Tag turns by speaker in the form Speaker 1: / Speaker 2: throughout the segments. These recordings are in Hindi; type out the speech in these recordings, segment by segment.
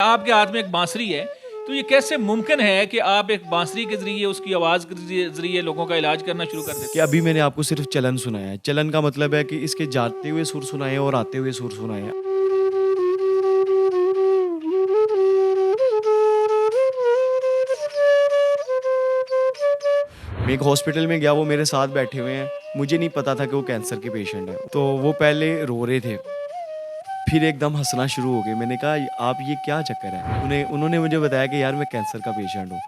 Speaker 1: आपके हाथ में एक बांसुरी है, तो ये कैसे मुमकिन है कि आप एक बांसुरी के ज़रिए, उसकी आवाज़ के ज़रिए लोगों का इलाज करना शुरू कर देते
Speaker 2: कि अभी मैंने आपको सिर्फ चलन सुनाया है। चलन का मतलब है कि इसके जाते हुए सुर सुनाए हैं और आते हुए सुर सुनाए हैं। मैं एक हॉस्पिटल में गया, वो मेरे साथ बैठे हुए हैं। मुझे नहीं पता था कि वो कैंसर के पेशेंट हैं। तो वो पहले रो रहे थे, फिर एकदम हँसना शुरू हो गए। मैंने कहा, "आप ये क्या चक्कर है?" उन्होंने मुझे बताया कि यार मैं कैंसर का पेशेंट हूँ।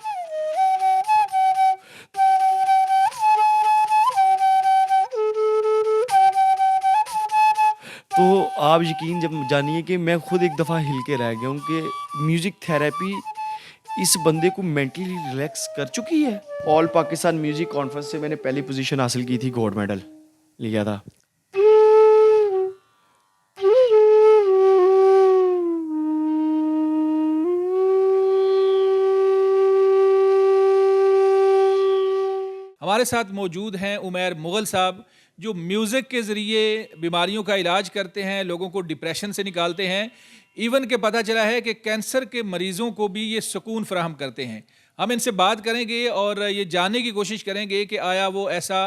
Speaker 2: तो आप यकीन जब जानिए कि मैं खुद एक दफ़ा हिल के रह गया हूँ कि म्यूज़िक थेरेपी इस बंदे को मेंटली रिलैक्स कर चुकी है। ऑल पाकिस्तान म्यूज़िक कॉन्फ्रेंस से मैंने पहली पोजीशन हासिल की थी, गोल्ड मेडल लिया था।
Speaker 1: हमारे साथ मौजूद हैं उमैर मुग़ल साहब, जो म्यूज़िक के ज़रिए बीमारियों का इलाज करते हैं, लोगों को डिप्रेशन से निकालते हैं। इवन के पता चला है कि कैंसर के मरीज़ों को भी ये सुकून फ़राहम करते हैं। हम इनसे बात करेंगे और ये जानने की कोशिश करेंगे कि आया वो ऐसा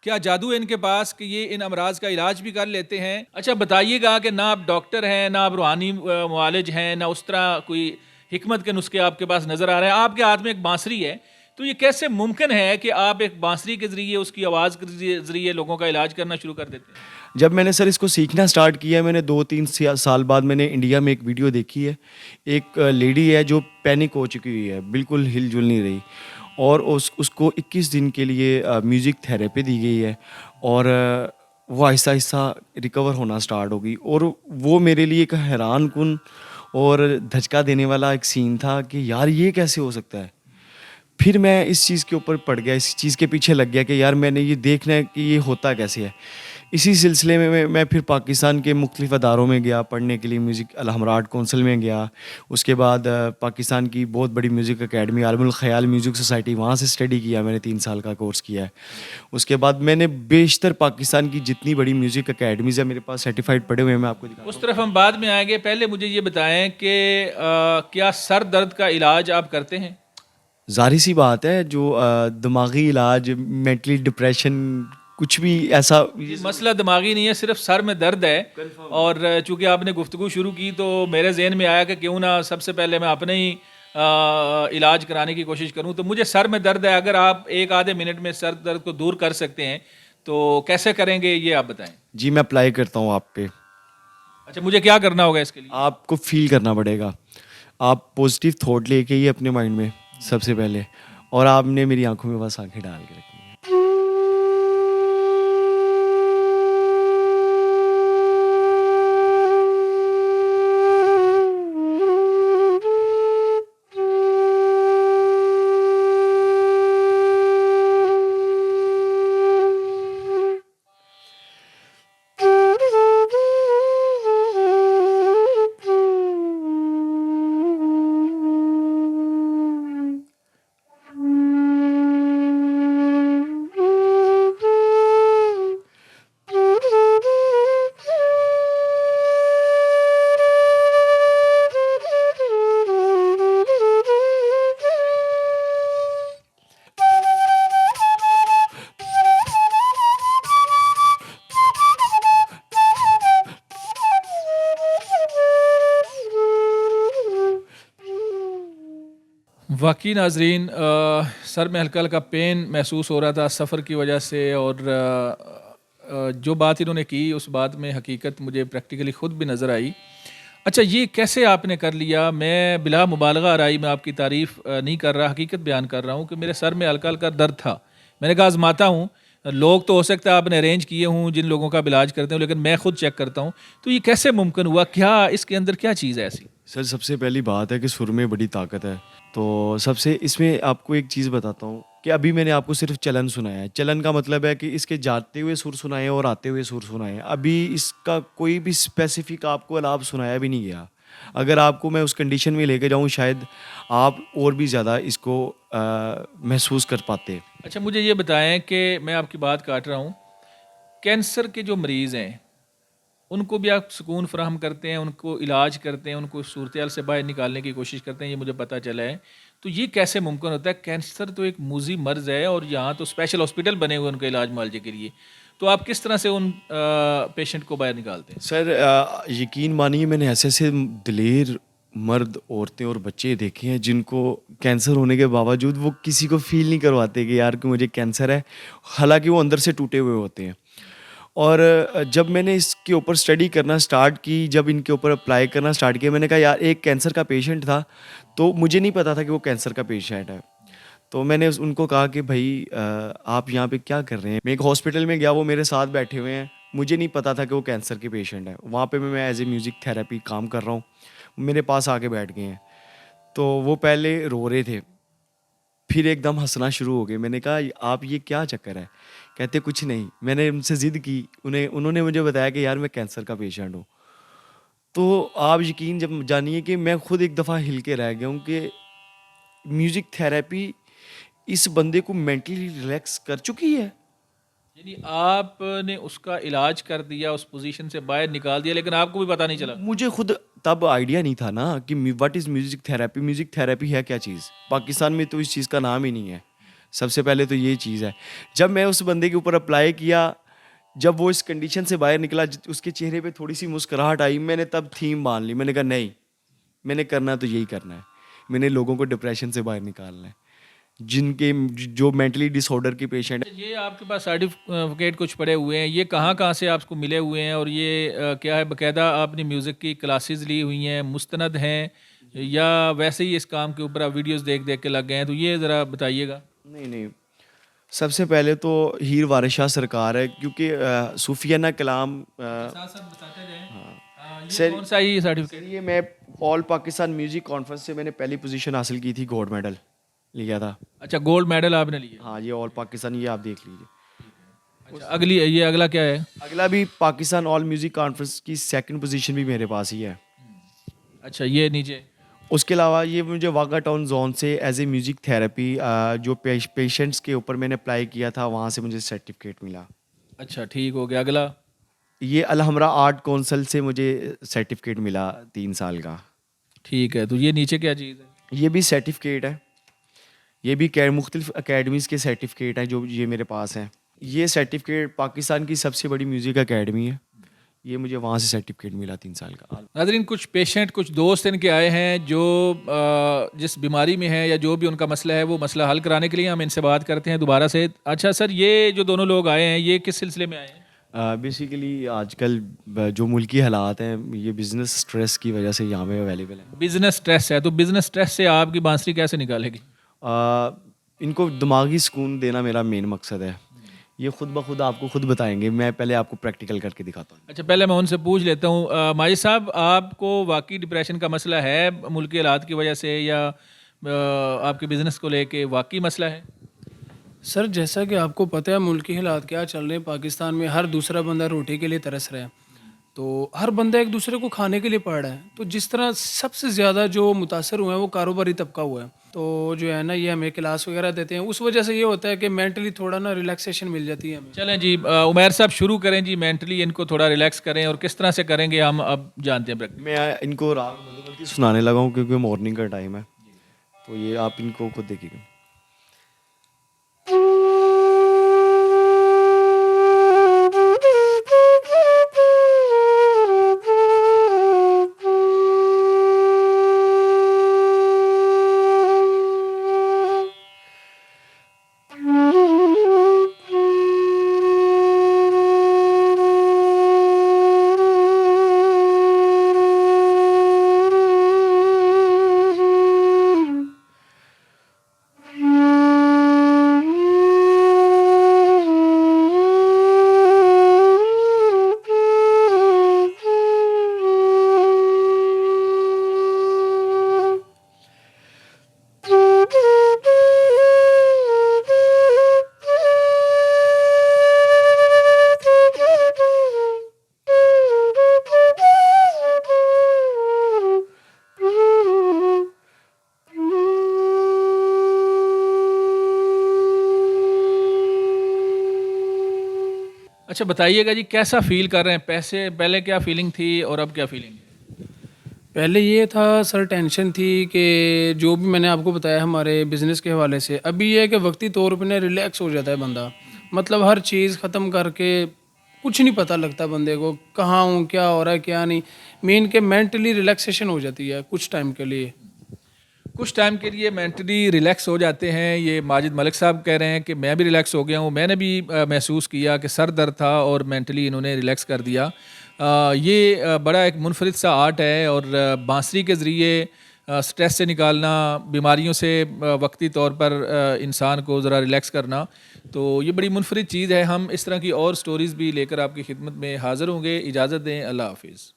Speaker 1: क्या जादू है इनके पास कि ये इन अमराज का इलाज भी कर लेते हैं। अच्छा बताइएगा कि ना आप डॉक्टर हैं, ना आप रूहानी मुआलिज हैं, ना उस तरह कोई हिकमत के नुस्खे आपके पास नज़र आ रहे हैं। आपके हाथ में एक बांसुरी है, तो ये कैसे मुमकिन है कि आप एक बांसुरी के ज़रिए, उसकी आवाज़ के ज़रिए लोगों का इलाज करना शुरू कर देते हैं?
Speaker 2: जब मैंने सर इसको सीखना स्टार्ट किया, मैंने 2-3 साल बाद मैंने इंडिया में एक वीडियो देखी है। एक लेडी है जो पैनिक हो चुकी हुई है, बिल्कुल हिल-जुल नहीं रही, और उसको 21 दिन के लिए म्यूज़िक थेरेपी दी गई है, और वो आहिस्ता-आहिस्ता रिकवर होना स्टार्ट हो गई। और वो मेरे लिए एक हैरान-कुन और धचका देने वाला एक सीन था कि यार ये कैसे हो सकता है? फिर मैं इस चीज़ के ऊपर पड़ गया, इस चीज़ के पीछे लग गया कि यार मैंने ये देखना है कि ये होता कैसे है। इसी सिलसिले में मैं फिर पाकिस्तान के मुख्तलिफ़ अदारों में गया पढ़ने के लिए, म्यूज़िक अल हमराट कौंसिल में गया। उसके बाद पाकिस्तान की बहुत बड़ी म्यूज़िक अकेडमी आलमुल ख़याल म्यूज़िक सोसाइटी, वहाँ से स्टडी किया मैंने, 3 साल का कोर्स किया है। उसके बाद मैंने बेशतर पाकिस्तान की जितनी बड़ी म्यूज़िक अकेडमीज़ है मेरे पास सर्टिफ़ाइड पड़े हुए हैं, मैं आपको दिखाता
Speaker 1: उस
Speaker 2: हूँ।
Speaker 1: तरफ हम बाद में आएँगे। पहले मुझे ये बताएँ कि क्या सर दर्द का इलाज आप करते हैं?
Speaker 2: ज़ाहिर-सी बात है, जो दिमागी इलाज, मेंटली डिप्रेशन, कुछ भी ऐसा
Speaker 1: जी,
Speaker 2: ये
Speaker 1: मसला दिमागी नहीं है, सिर्फ सर में दर्द है। और चूँकि आपने गुफ्तगू शुरू की तो मेरे ज़हन में आया कि क्यों ना सबसे पहले मैं अपने ही इलाज कराने की कोशिश करूँ। तो मुझे सर में दर्द है, अगर आप 1 आधे मिनट में सर दर्द को दूर कर सकते हैं, तो कैसे करेंगे ये आप बताएँ?
Speaker 2: जी, मैं अप्लाई करता हूँ आप पे।
Speaker 1: अच्छा, मुझे क्या करना होगा इसके लिए?
Speaker 2: आपको फ़ील करना पड़ेगा। आप पॉज़िटिव थॉट लेके आइए अपने माइंड में सबसे पहले, और आपने मेरी आँखों में बस आँखें डाल के रखनी है।
Speaker 1: वाक़ई नाज़रीन, सर में हल्का-हल्का पेन महसूस हो रहा था सफ़र की वजह से। और जो बात इन्होंने की उस बात में हकीकत मुझे प्रैक्टिकली ख़ुद भी नज़र आई। अच्छा, ये कैसे आपने कर लिया? मैं बिला मुबालगा आराई मैं आपकी तारीफ़ नहीं कर रहा, हकीकत बयान कर रहा हूँ कि मेरे सर में हल्का-हल्का दर्द था। मैंने कहा आज़माता हूँ, लोग तो हो सकता है आपने अरेंज किए हों जिन लोगों का आप इलाज करते हो, लेकिन मैं खुद चेक करता हूँ। तो ये कैसे मुमकिन हुआ? क्या इसके अंदर क्या चीज़ है ऐसी?
Speaker 2: सर, सबसे पहली बात है कि सुर में बड़ी ताकत है। तो सबसे इसमें आपको एक चीज़ बताता हूँ कि अभी मैंने आपको सिर्फ चलन सुनाया है। चलन का मतलब है कि इसके जाते हुए सुर सुनाए हैं और आते हुए सुर सुनाए हैं। अभी इसका कोई भी स्पेसिफ़िक आपको अलाप सुनाया भी नहीं गया। अगर आपको मैं उस कंडीशन में लेके जाऊँ, शायद आप और भी ज़्यादा इसको महसूस कर पाते।
Speaker 1: अच्छा, मुझे ये बताएँ कि मैं आपकी बात काट रहा हूँ, कैंसर के जो मरीज़ हैं उनको भी आप सुकून फराहम करते हैं, उनको इलाज करते हैं, उनको सूरत से बाहर निकालने की कोशिश करते हैं, ये मुझे पता चला है। तो ये कैसे मुमकिन होता है? कैंसर तो एक मूज़ी मर्ज़ है और यहाँ तो स्पेशल हॉस्पिटल बने हुए हैं उनके इलाज मुआलजे के लिए। तो आप किस तरह से उन पेशेंट को बाहर निकालते हैं?
Speaker 2: सर यकीन मानिए मैंने ऐसे ऐसे दिलेर मर्द, औरतें और बच्चे देखे हैं जिनको कैंसर होने के बावजूद वो किसी को फील नहीं करवाते कि यार कि मुझे कैंसर है, हालांकि वो अंदर से टूटे हुए होते हैं। और जब मैंने इसके ऊपर स्टडी करना स्टार्ट की, जब इनके ऊपर अप्लाई करना स्टार्ट किया, मैंने कहा यार एक कैंसर का पेशेंट था, तो मुझे नहीं पता था कि वो कैंसर का पेशेंट है। तो मैंने उनको कहा कि भाई आप यहाँ पे क्या कर रहे हैं। मैं एक हॉस्पिटल में गया, वो मेरे साथ बैठे हुए हैं, मुझे नहीं पता था कि वो कैंसर के पेशेंट है। वहाँ पे मैं एज ए म्यूज़िक थेरेपी काम कर रहा हूँ, मेरे पास आके बैठ गए हैं। तो वो पहले रो रहे थे, फिर एकदम हंसना शुरू हो गए। मैंने कहा आप ये क्या चक्कर है? कहते कुछ नहीं। मैंने उनसे ज़िद की, उन्होंने मुझे बताया कि यार मैं कैंसर का पेशेंट हूँ। तो आप यकीन जब जानिए कि मैं खुद एक दफ़ा हिल के रह गया हूँ कि म्यूज़िक थेरेपी इस बंदे को मेंटली रिलैक्स कर चुकी है।
Speaker 1: यानी आपने उसका इलाज कर दिया, उस पोज़ीशन से बाहर निकाल दिया, लेकिन आपको भी पता नहीं चला?
Speaker 2: मुझे खुद तब आइडिया नहीं था ना कि what is music therapy. Music therapy है क्या चीज़? पाकिस्तान में तो इस चीज़ का नाम ही नहीं है। सबसे पहले तो ये चीज़ है। जब मैं उस बंदे के ऊपर अप्लाई किया, जब वो इस कंडीशन से बाहर निकला, उसके चेहरे पे थोड़ी-सी मुस्कुराहट आई, मैंने तब थीम मान ली। मैंने कहा नहीं, मैंने करना तो यही करना है। मैंने लोगों को डिप्रेशन से बाहर निकालना है। जिनके जो मेंटली डिसऑर्डर के पेशेंट हैं।
Speaker 1: ये आपके पास सर्टिफिकेट कुछ पड़े हुए हैं, ये कहाँ-कहाँ से आपको मिले हुए हैं? और ये क्या है, बाकायदा आपने म्यूज़िक की क्लासेस ली हुई हैं, मुस्तनद हैं, या वैसे ही इस काम के ऊपर आप वीडियोज़ देख-देख के लग गए हैं? तो ये ज़रा बताइएगा।
Speaker 2: नहीं, नहीं। सबसे पहले तो हीर वारिस शाह सरकार है, क्योंकि सूफियाना कलाम
Speaker 1: साथ-साथ बताते जाएँ। ये
Speaker 2: सर
Speaker 1: कौन-सा ये सर्टिफिकेट?
Speaker 2: सर ये मैं ऑल पाकिस्तान म्यूज़िक कॉन्फ्रेंस से मैंने पहली पोजीशन हासिल की थी, गोल्ड मेडल लिया था।
Speaker 1: अच्छा, गोल्ड मेडल आपने लिया।
Speaker 2: हाँ, ये ऑल पाकिस्तान, ये आप देख लीजिए।
Speaker 1: अच्छा, ये अगला क्या है?
Speaker 2: अगला भी पाकिस्तान ऑल म्यूज़िक कॉन्फ्रेंस की सेकंड पोजीशन भी मेरे पास ही है।
Speaker 1: अच्छा, ये नीचे।
Speaker 2: उसके अलावा ये मुझे वाघा टाउन जोन से एज ए म्यूज़िक थेरेपी जो पेशेंट्स के ऊपर मैंने अप्लाई किया था, वहाँ से मुझे सर्टिफिकेट मिला।
Speaker 1: अच्छा, ठीक हो गया। अगला?
Speaker 2: ये अलहमरा आर्ट काउंसिल से मुझे सर्टिफिकेट मिला 3 साल का।
Speaker 1: ठीक है, तो ये नीचे क्या चीज़ है?
Speaker 2: ये भी सर्टिफिकेट है। ये भी मुख्तलिफ अकेडमीज़ के सर्टिफिकेट हैं जो ये मेरे पास हैं। ये सर्टिफिकेट पाकिस्तान की सबसे बड़ी म्यूज़िक अकेडमी है। ये मुझे वहाँ से सर्टिफिकेट मिला 3 साल का।
Speaker 1: नाज़रीन, कुछ पेशेंट, कुछ दोस्त इनके आए हैं जो जिस बीमारी में है या जो भी उनका मसला है, वो मसला हल कराने के लिए हम इनसे बात करते हैं दोबारा से। अच्छा सर, ये जो दोनों लोग आए हैं, ये किस सिलसिले में आए हैं?
Speaker 2: बेसिकली आजकल जो मुल्की हालात हैं, ये बिज़नेस स्ट्रेस की वजह से यहाँ पे अवेलेबल है।
Speaker 1: बिज़नेस स्ट्रेस है, तो बिज़नेस स्ट्रेस से आपकी बांसुरी कैसे निकालेगी?
Speaker 2: इनको दिमागी सुकून देना मेरा मेन मकसद है। ये खुद ब खुद आपको खुद बताएंगे, मैं पहले आपको प्रैक्टिकल करके दिखाता हूँ।
Speaker 1: अच्छा, पहले मैं उनसे पूछ लेता हूँ। माजिद साहब, आपको वाकई डिप्रेशन का मसला है मुल्की हालात की वजह से, या आपके बिज़नेस को लेके वाकई मसला है?
Speaker 3: सर, जैसा कि आपको पता है मुल्की हालात क्या चल रहे हैं पाकिस्तान में, हर दूसरा बंदा रोटी के लिए तरस रहा है। तो हर बंदा एक दूसरे को खाने के लिए पड़ रहा है। तो जिस तरह सबसे ज़्यादा जो मुतासर हुए हैं वो कारोबारी तबका हुआ है। तो जो है ना, ये हमें क्लास वगैरह देते हैं, उस वजह से ये होता है कि मेंटली थोड़ा ना रिलैक्सेशन मिल जाती है हमें।
Speaker 1: चलें जी, उमैर साहब शुरू करें जी, मेंटली इनको थोड़ा रिलैक्स करें, और किस तरह से करेंगे हम अब जानते हैं प्रैक्टिस।
Speaker 2: मैं इनको राग मधुमती सुनाने लगा हूँ क्योंकि मॉर्निंग का टाइम है। तो ये आप इनको खुद देखिएगा।
Speaker 1: अच्छा बताइएगा जी, कैसा फील कर रहे हैं? पैसे पहले क्या फीलिंग थी और अब क्या फीलिंग है?
Speaker 3: पहले ये था सर, टेंशन थी कि जो भी मैंने आपको बताया हमारे बिज़नेस के हवाले से, अभी ये है कि वक्ती तौर पे ना रिलैक्स हो जाता है बंदा। मतलब हर चीज़ ख़त्म करके कुछ नहीं पता लगता बंदे को, कहाँ हूँ, क्या हो रहा है, क्या नहीं। मेन के मेंटली रिलैक्सेशन हो जाती है कुछ टाइम के लिए।
Speaker 1: कुछ टाइम के लिए मेंटली रिलैक्स हो जाते हैं, ये माजिद मलिक साहब कह रहे हैं कि मैं भी रिलैक्स हो गया हूँ। मैंने भी महसूस किया कि सर दर्द था और मेंटली इन्होंने रिलैक्स कर दिया। ये बड़ा एक मुनफरिद सा आर्ट है और बांसुरी के ज़रिए स्ट्रेस से निकालना, बीमारियों से वक्ती तौर पर इंसान को ज़रा रिलैक्स करना, तो ये बड़ी मुनफरिद चीज़ है। हम इस तरह की और स्टोरीज़ भी लेकर आपकी खिदमत में हाज़िर होंगे। इजाज़त दें, अल्लाह हाफिज़।